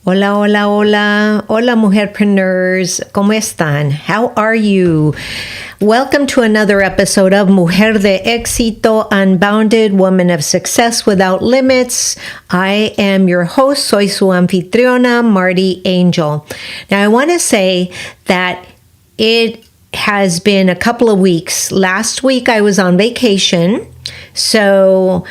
Hola, hola, hola. Hola, MujerPreneurs. ¿Cómo están? How are you? Welcome to another episode of Mujer De Exito Unbounded, Woman of Success Without Limits. I am your host. Soy su anfitriona, MartiAngel. Now, I want to say that it has been a couple of weeks. Last week, I was on vacation. So,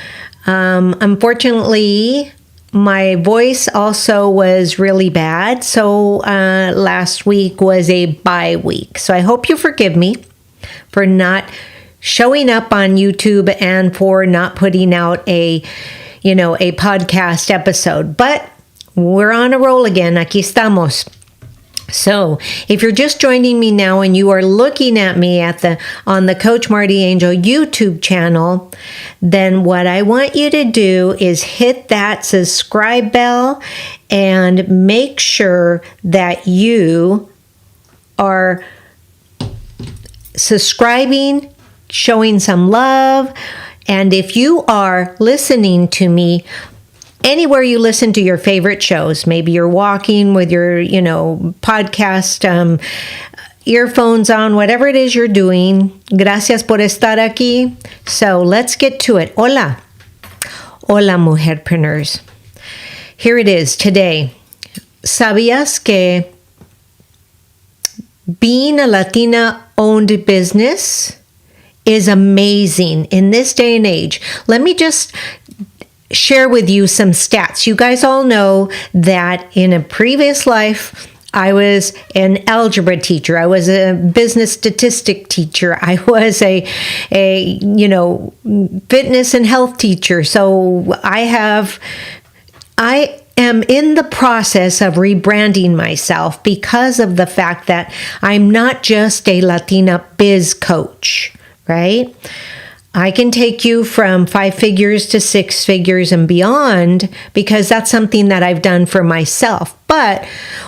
unfortunately, my voice also was really bad, so last week was a bye week. So I hope you forgive me for not showing up on YouTube and for not putting out a podcast episode. But we're on a roll again. Aquí estamos. So, if you're just joining me now and you are looking at me on the Coach MartiAngel YouTube channel, then what I want you to do is hit that subscribe bell and make sure that you are subscribing, showing some love, and if you are listening to me anywhere you listen to your favorite shows, maybe you're walking with your, podcast earphones on, whatever it is you're doing. Gracias por estar aquí. So let's get to it. Hola. Hola, MujerPreneurs. Here it is today. ¿Sabías que being a Latina-owned business is amazing in this day and age? Let me just share with you some stats. You guys all know that in a previous life, I was an algebra teacher. I was a business statistic teacher. I was a fitness and health teacher. So I am in the process of rebranding myself because of the fact that I'm not just a Latina biz coach, right? I can take you from 5 figures to 6 figures and beyond because that's something that I've done for myself. But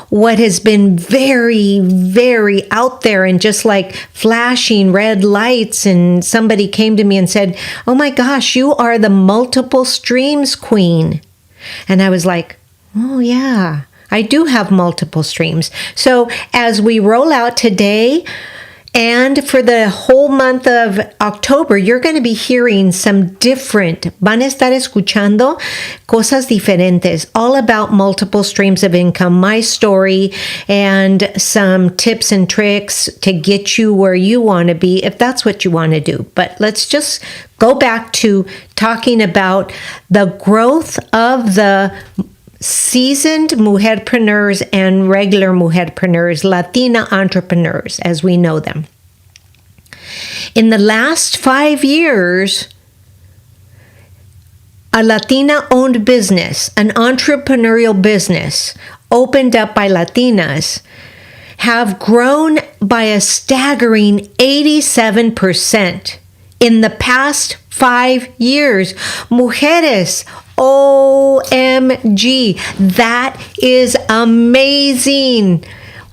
what has been very, very out there and just like flashing red lights, and somebody came to me and said, "Oh my gosh, you are the multiple streams queen." And I was like, "Oh yeah, I do have multiple streams." So as we roll out today, and for the whole month of October, you're going to be hearing some different, van a estar escuchando cosas diferentes, all about multiple streams of income, my story, and some tips and tricks to get you where you want to be, if that's what you want to do. But let's just go back to talking about the growth of the seasoned mujerpreneurs and regular mujerpreneurs, Latina entrepreneurs, as we know them. In the last 5 years, a Latina-owned business, an entrepreneurial business opened up by Latinas, have grown by a staggering 87% in the past 5 years. Mujeres, OMG, that is amazing.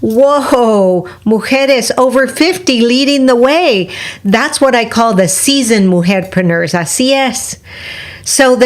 Whoa, mujeres over 50 leading the way. That's what I call the seasoned mujerpreneurs. Así es. So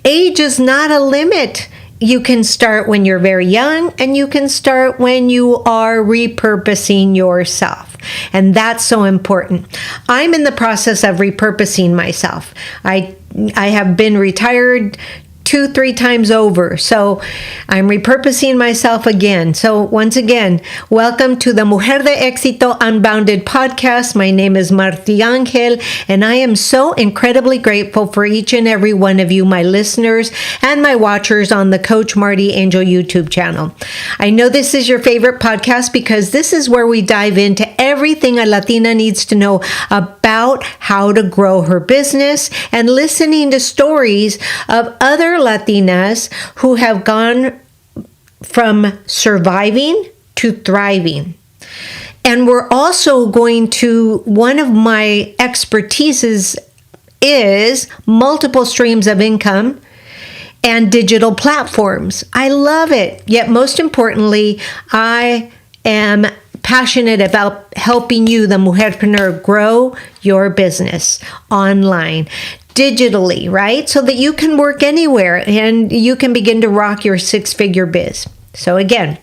age is not a limit. You can start when you're very young, and you can start when you are repurposing yourself. And that's so important. I'm in the process of repurposing myself. I have been retired 2-3 times over. So I'm repurposing myself again. So once again, welcome to the Mujer De Exito Unbounded podcast. My name is MartiAngel, and I am so incredibly grateful for each and every one of you, my listeners and my watchers on the Coach MartiAngel YouTube channel. I know this is your favorite podcast because this is where we dive into everything a Latina needs to know about how to grow her business, and listening to stories of other Latinas who have gone from surviving to thriving. And we're also going to, one of my expertises is multiple streams of income and digital platforms. I love it. Yet most importantly, I am passionate about helping you, the mujerpreneur, grow your business online, digitally, right? So that you can work anywhere and you can begin to rock your 6-figure biz. So again,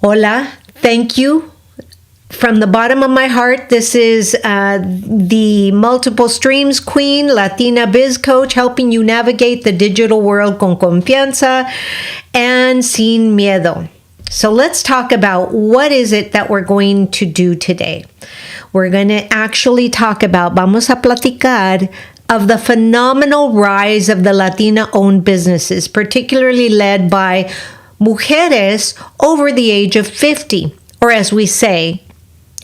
hola, thank you. From the bottom of my heart, this is the Multiple Streams Queen, Latina Biz Coach, helping you navigate the digital world con confianza and sin miedo. So let's talk about what is it that we're going to do today. We're going to actually talk about, vamos a platicar, of the phenomenal rise of the Latina-owned businesses, particularly led by mujeres over the age of 50, or as we say,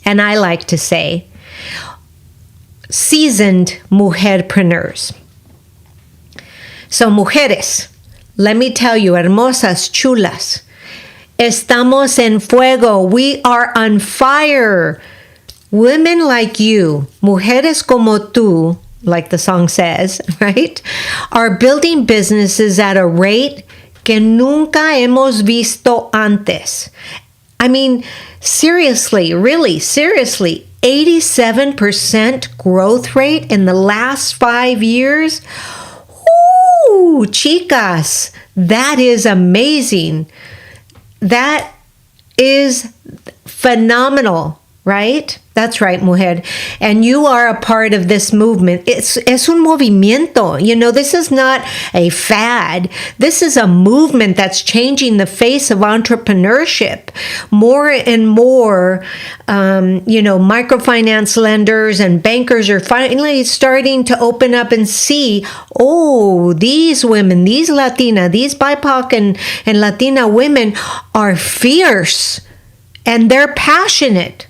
and I like to say, seasoned mujerpreneurs. So mujeres, let me tell you, hermosas, chulas, estamos en fuego. We are on fire. Women like you, mujeres como tú, like the song says, right, are building businesses at a rate que nunca hemos visto antes. I mean, seriously, really, seriously, 87% growth rate in the last 5 years. Ooh, chicas, that is amazing. That is phenomenal, right? That's right, mujer. And you are a part of this movement. Es un movimiento. You know, this is not a fad. This is a movement that's changing the face of entrepreneurship. More and more, microfinance lenders and bankers are finally starting to open up and see, oh, these women, these Latina, these BIPOC and Latina women are fierce and they're passionate.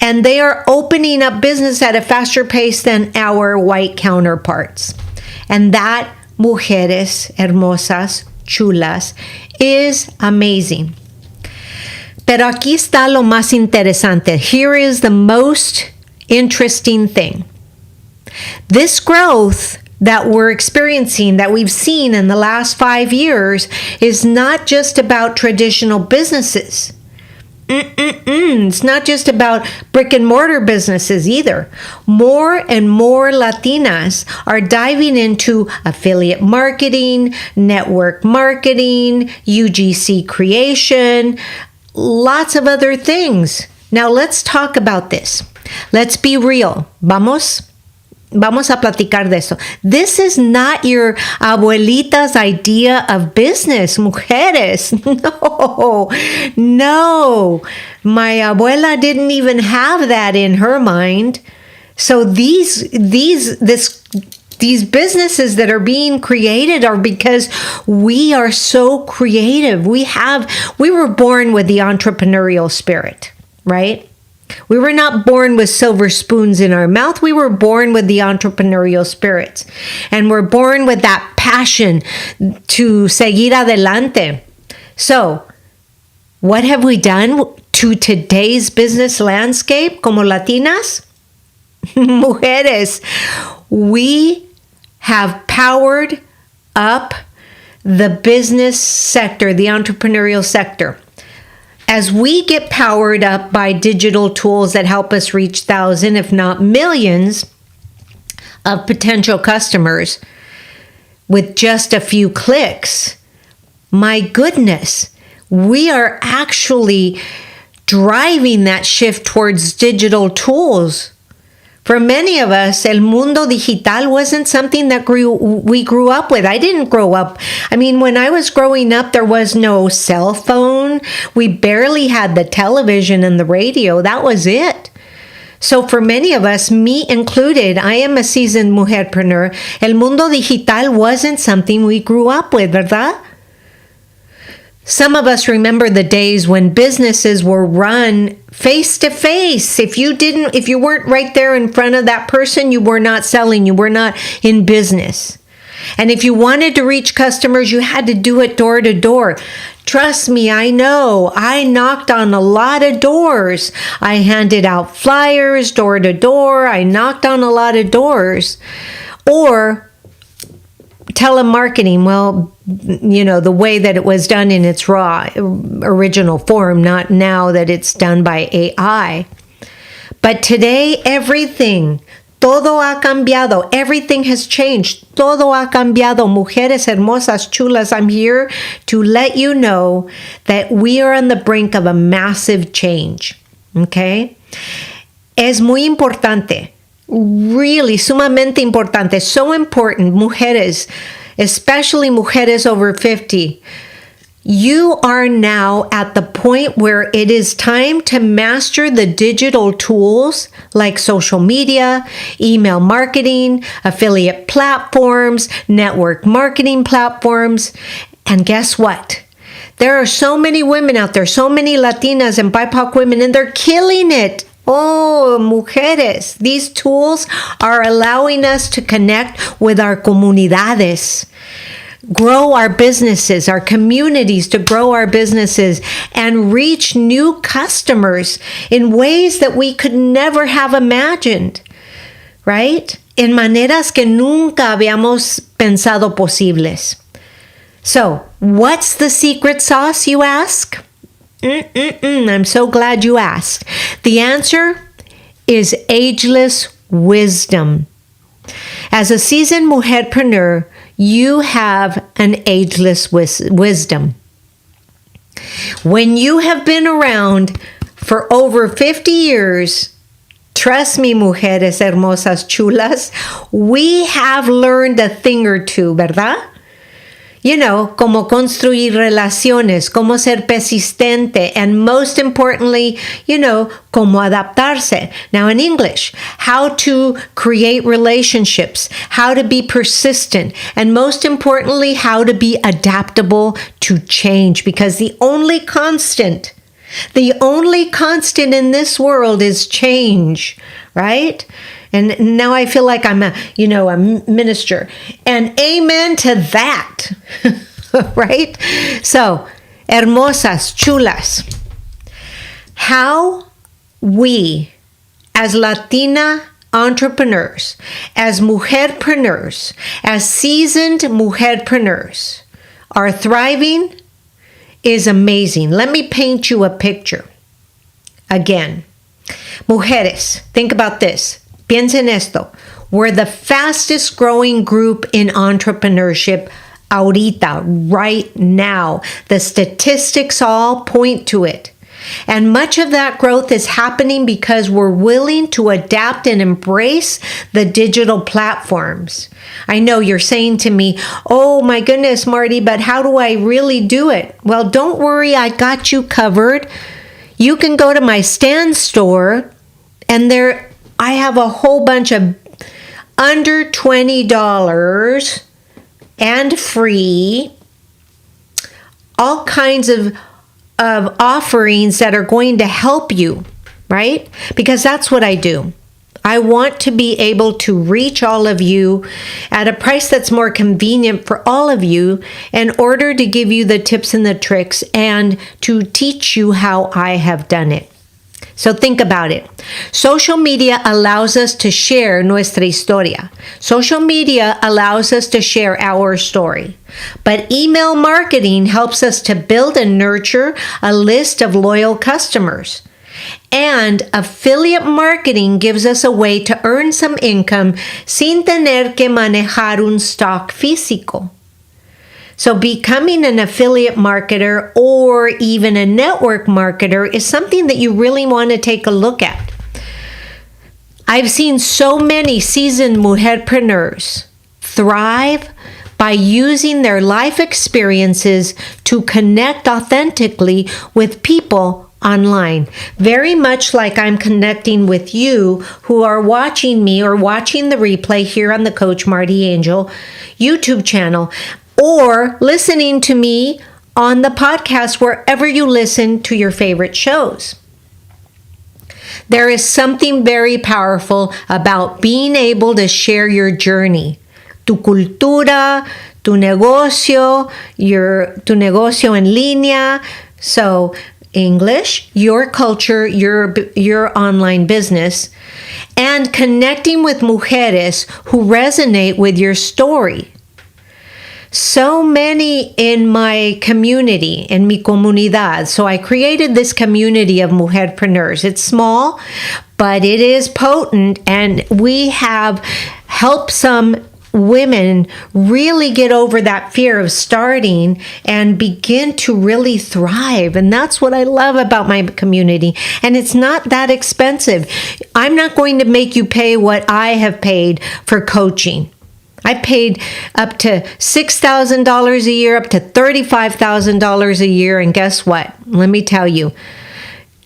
And they are opening up business at a faster pace than our white counterparts. And that, mujeres hermosas, chulas, is amazing. Pero aquí está lo más interesante. Here is the most interesting thing. This growth that we're experiencing, that we've seen in the last 5 years, is not just about traditional businesses. It's not just about brick and mortar businesses either. More and more Latinas are diving into affiliate marketing, network marketing, UGC creation, lots of other things. Now let's talk about this. Let's be real. Vamos a platicar de eso. This is not your abuelita's idea of business, mujeres. No. My abuela didn't even have that in her mind. So these businesses that are being created are because we are so creative. We were born with the entrepreneurial spirit, right? We were not born with silver spoons in our mouth. We were born with the entrepreneurial spirits. And we're born with that passion to seguir adelante. So, what have we done to today's business landscape como Latinas? Mujeres, we have powered up the business sector, the entrepreneurial sector. As we get powered up by digital tools that help us reach thousands, if not millions, of potential customers with just a few clicks, my goodness, we are actually driving that shift towards digital tools. For many of us, el mundo digital wasn't something that we grew up with. I didn't grow up. I mean, when I was growing up, there was no cell phone. We barely had the television and the radio. That was it. So for many of us, me included, I am a seasoned mujerpreneur. El mundo digital wasn't something we grew up with, ¿verdad? Some of us remember the days when businesses were run face to face. If you weren't right there in front of that person, you were not selling, you were not in business. And if you wanted to reach customers, you had to do it door to door. Trust me, I know. I knocked on a lot of doors. I handed out flyers door to door. I knocked on a lot of doors. Or telemarketing, well, the way that it was done in its raw original form, not now that it's done by AI. But today, everything Todo ha cambiado. Everything has changed. Todo ha cambiado. Mujeres hermosas, chulas, I'm here to let you know that we are on the brink of a massive change. Okay? Es muy importante. Really, sumamente importante. So important, mujeres, especially mujeres over 50. You are now at the point where it is time to master the digital tools like social media, email marketing, affiliate platforms, network marketing platforms. And guess what? There are so many women out there, so many Latinas and BIPOC women, and they're killing it. Oh, mujeres, these tools are allowing us to connect with our comunidades, grow our businesses, our communities, to grow our businesses and reach new customers in ways that we could never have imagined, right? En maneras que nunca habíamos pensado posibles. So, what's the secret sauce, you ask? I'm so glad you asked. The answer is ageless wisdom. As a seasoned mujerpreneur, you have an ageless wisdom. When you have been around for over 50 years, trust me, mujeres hermosas, chulas, we have learned a thing or two, ¿verdad? You know, cómo construir relaciones, cómo ser persistente, and most importantly, you know, cómo adaptarse. Now in English, how to create relationships, how to be persistent, and most importantly, how to be adaptable to change, because the only constant in this world is change, right? And now I feel like I'm a minister. And amen to that, right? So, hermosas, chulas, how we as Latina entrepreneurs, as mujerpreneurs, as seasoned mujerpreneurs are thriving is amazing. Let me paint you a picture. Again, mujeres, think about this. Piensa en esto. We're the fastest growing group in entrepreneurship ahorita, right now. The statistics all point to it. And much of that growth is happening because we're willing to adapt and embrace the digital platforms. I know you're saying to me, oh my goodness, Marty, but how do I really do it? Well, don't worry, I got you covered. You can go to my Stan store, and I have a whole bunch of under $20 and free, all kinds of offerings that are going to help you, right? Because that's what I do. I want to be able to reach all of you at a price that's more convenient for all of you in order to give you the tips and the tricks and to teach you how I have done it. So think about it. Social media allows us to share nuestra historia. Social media allows us to share our story. But email marketing helps us to build and nurture a list of loyal customers. And affiliate marketing gives us a way to earn some income sin tener que manejar un stock físico. So becoming an affiliate marketer or even a network marketer is something that you really want to take a look at. I've seen so many seasoned mujerpreneurs thrive by using their life experiences to connect authentically with people online. Very much like I'm connecting with you who are watching me or watching the replay here on the Coach MartiAngel YouTube channel, or listening to me on the podcast wherever you listen to your favorite shows. There is something very powerful about being able to share your journey, tu cultura, tu negocio en línea. So English, your culture, your online business, and connecting with mujeres who resonate with your story. So many in my community, in mi comunidad. So I created this community of mujerpreneurs. It's small, but it is potent, and we have helped some women really get over that fear of starting and begin to really thrive. And that's what I love about my community. And it's not that expensive. I'm not going to make you pay what I have paid for coaching. I paid up to $6,000 a year, up to $35,000 a year. And guess what? Let me tell you,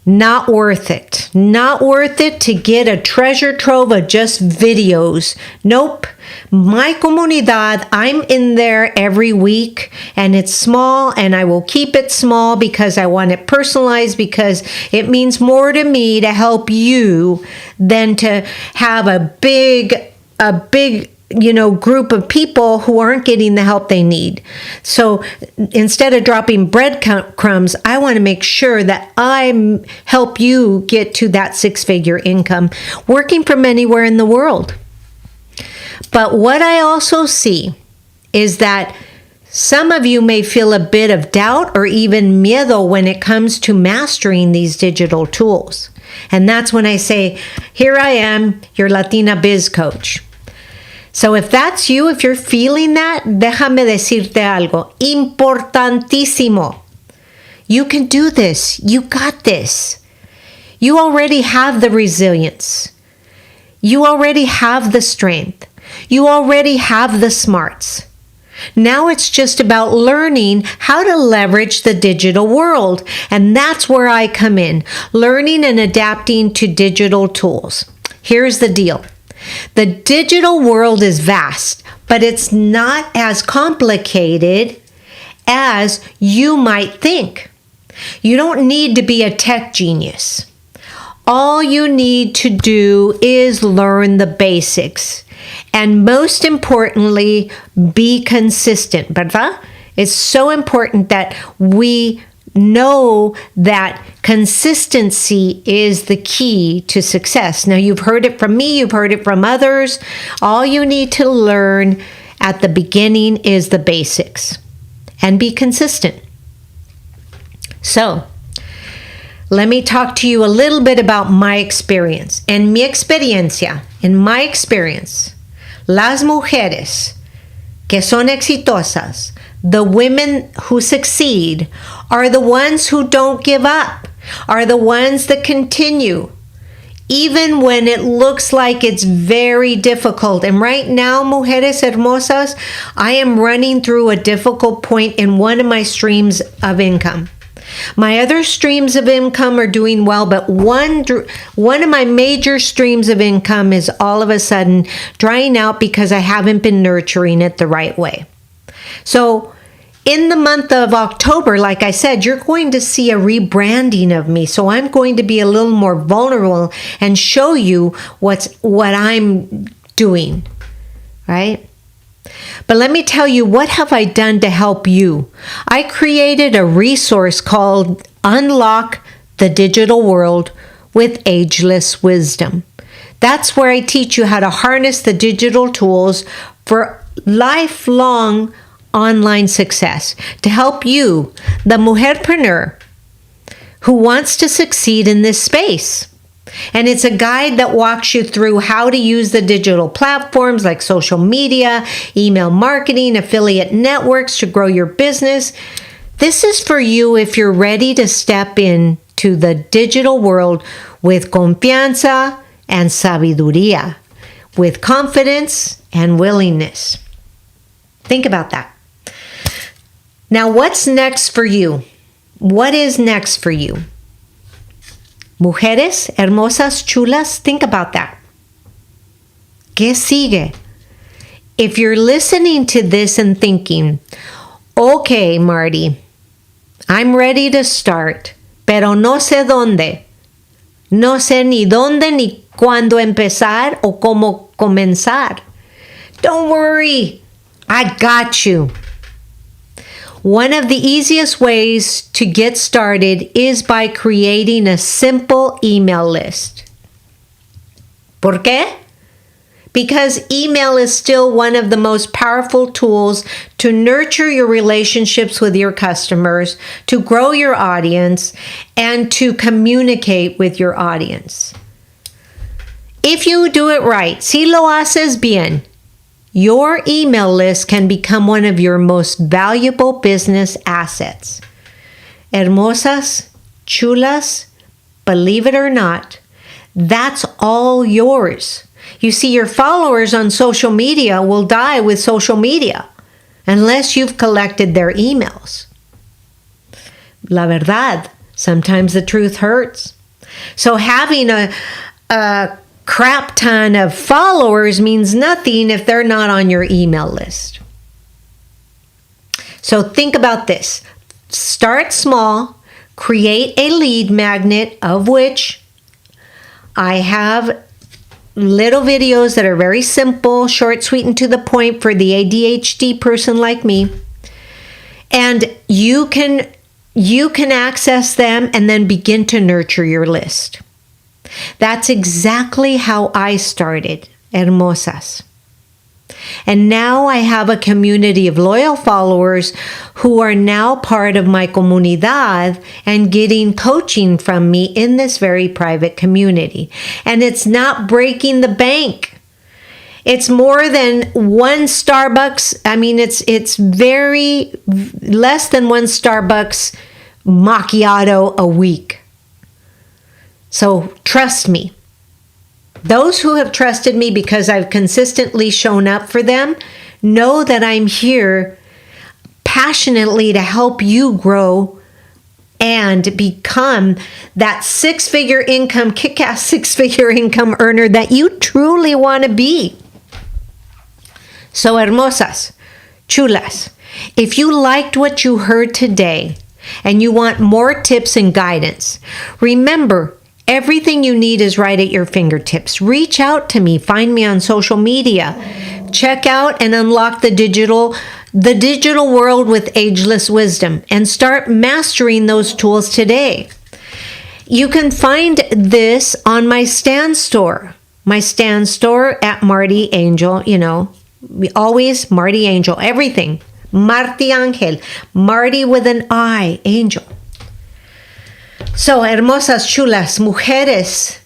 not worth it. Not worth it to get a treasure trove of just videos. Nope. My comunidad, I'm in there every week, and it's small, and I will keep it small because I want it personalized, because it means more to me to help you than to have a big group of people who aren't getting the help they need. So instead of dropping breadcrumbs, I want to make sure that I help you get to that six-figure income working from anywhere in the world. But what I also see is that some of you may feel a bit of doubt or even miedo when it comes to mastering these digital tools. And that's when I say, here I am, your Latina biz coach. So if that's you, if you're feeling that, déjame decirte algo importantísimo. You can do this. You got this. You already have the resilience. You already have the strength. You already have the smarts. Now it's just about learning how to leverage the digital world. And that's where I come in, learning and adapting to digital tools. Here's the deal. The digital world is vast, but it's not as complicated as you might think. You don't need to be a tech genius. All you need to do is learn the basics. And most importantly, be consistent, ¿verdad? It's so important that we know that consistency is the key to success. Now, you've heard it from me, you've heard it from others. All you need to learn at the beginning is the basics and be consistent. So, let me talk to you a little bit about my experience. En mi experiencia, in my experience, las mujeres que son exitosas, the women who succeed, are the ones who don't give up, are the ones that continue, even when it looks like it's very difficult. And right now, mujeres hermosas, I am running through a difficult point in one of my streams of income. My other streams of income are doing well, but one of my major streams of income is all of a sudden drying out because I haven't been nurturing it the right way. So in the month of October, like I said, you're going to see a rebranding of me. So I'm going to be a little more vulnerable and show you what I'm doing, right? But let me tell you, what have I done to help you? I created a resource called Unlock the Digital World with Ageless Wisdom. That's where I teach you how to harness the digital tools for lifelong online success, to help you, the mujerpreneur, who wants to succeed in this space. And it's a guide that walks you through how to use the digital platforms like social media, email marketing, affiliate networks to grow your business. This is for you if you're ready to step into the digital world with confianza and sabiduría, with confidence and willingness. Think about that. Now, what's next for you? What is next for you? Mujeres hermosas, chulas, think about that. ¿Qué sigue? If you're listening to this and thinking, okay, Marty, I'm ready to start, pero no sé dónde. No sé ni dónde ni cuándo empezar o cómo comenzar. Don't worry, I got you. One of the easiest ways to get started is by creating a simple email list. ¿Por qué? Because email is still one of the most powerful tools to nurture your relationships with your customers, to grow your audience, and to communicate with your audience. If you do it right, si lo haces bien, your email list can become one of your most valuable business assets. Hermosas, chulas, believe it or not, that's all yours. You see, your followers on social media will die with social media unless you've collected their emails. La verdad, sometimes the truth hurts. So having a crap ton of followers means nothing if they're not on your email list. So think about this. Start small, create a lead magnet, of which I have little videos that are very simple, short, sweet, and to the point for the ADHD person like me. And you can access them and then begin to nurture your list. That's exactly how I started, hermosas. And now I have a community of loyal followers who are now part of my comunidad and getting coaching from me in this very private community. And it's not breaking the bank. It's more than one Starbucks. I mean, it's very less than one Starbucks macchiato a week. So trust me. Those who have trusted me because I've consistently shown up for them know that I'm here passionately to help you grow and become that six-figure income, kick-ass six-figure income earner that you truly want to be. So, hermosas, chulas, if you liked what you heard today and you want more tips and guidance, remember, everything you need is right at your fingertips. Reach out to me. Find me on social media. Check out and unlock the digital world with ageless wisdom and start mastering those tools today. You can find this on my Stan store. My Stan store at MartiAngel, always MartiAngel, everything. MartiAngel, Marty with an I, angel. So, hermosas, chulas, mujeres,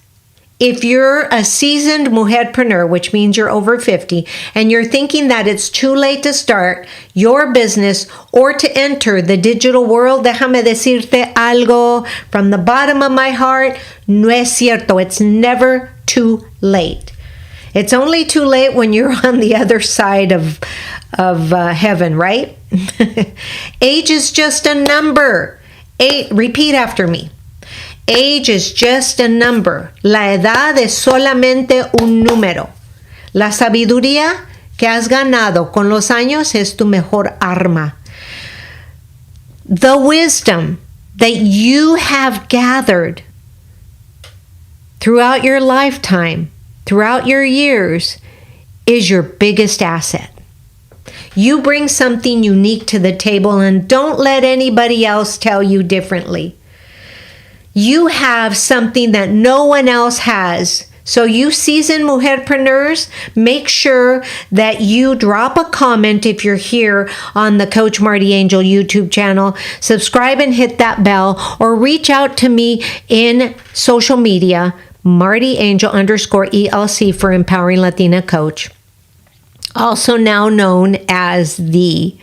if you're a seasoned mujerpreneur, which means you're over 50, and you're thinking that it's too late to start your business or to enter the digital world, déjame decirte algo from the bottom of my heart, no es cierto. It's never too late. It's only too late when you're on the other side of heaven, right? Age is just a number. Repeat after me. Age is just a number. La edad es solamente un número. La sabiduría que has ganado con los años es tu mejor arma. The wisdom that you have gathered throughout your lifetime, throughout your years, is your biggest asset. You bring something unique to the table and don't let anybody else tell you differently. You have something that no one else has. So you seasoned mujerpreneurs, make sure that you drop a comment if you're here on the Coach MartiAngel YouTube channel. Subscribe and hit that bell, or reach out to me in social media, MartiAngel_ELC for Empowering Latina Coach. Also now known as the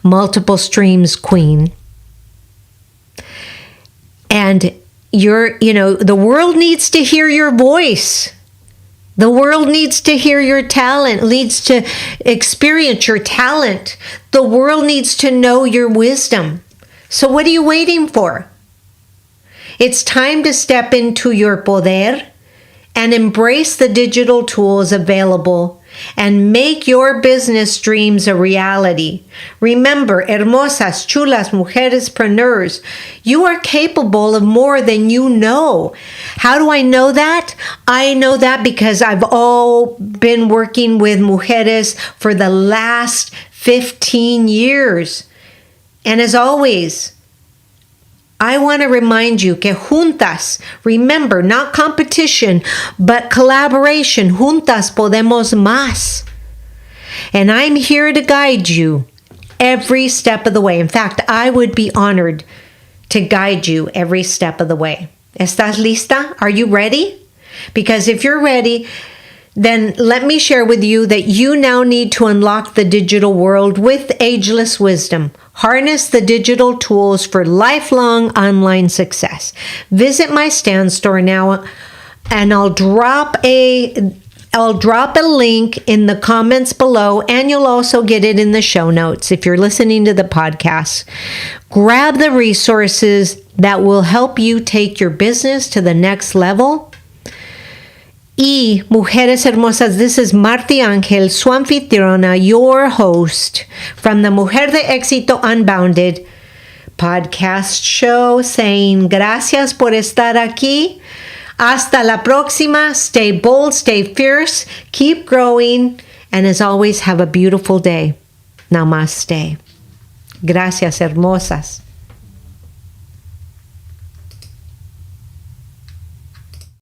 Multiple Streams Queen. And the world needs to hear your voice. The world needs to hear your talent, needs to experience your talent. The world needs to know your wisdom. So what are you waiting for? It's time to step into your poder and embrace the digital tools available and make your business dreams a reality. Remember, hermosas, chulas, mujerespreneurs, you are capable of more than you know. How do I know that? I know that because I've been working with mujeres for the last 15 years. And as always, I want to remind you que juntas, remember, not competition, but collaboration. Juntas podemos más. And I'm here to guide you every step of the way. In fact, I would be honored to guide you every step of the way. ¿Estás lista? Are you ready? Because if you're ready, then let me share with you that you now need to unlock the digital world with ageless wisdom. Harness the digital tools for lifelong online success. Visit my Stan store now, and I'll drop a link in the comments below, and you'll also get it in the show notes if you're listening to the podcast. Grab the resources that will help you take your business to the next level. Y Mujeres Hermosas, this is MartiAngel, su anfitriona, your host from the Mujer de Exito Unbounded podcast show, saying gracias por estar aquí. Hasta la próxima. Stay bold, stay fierce, keep growing, and as always, have a beautiful day. Namaste. Gracias, hermosas.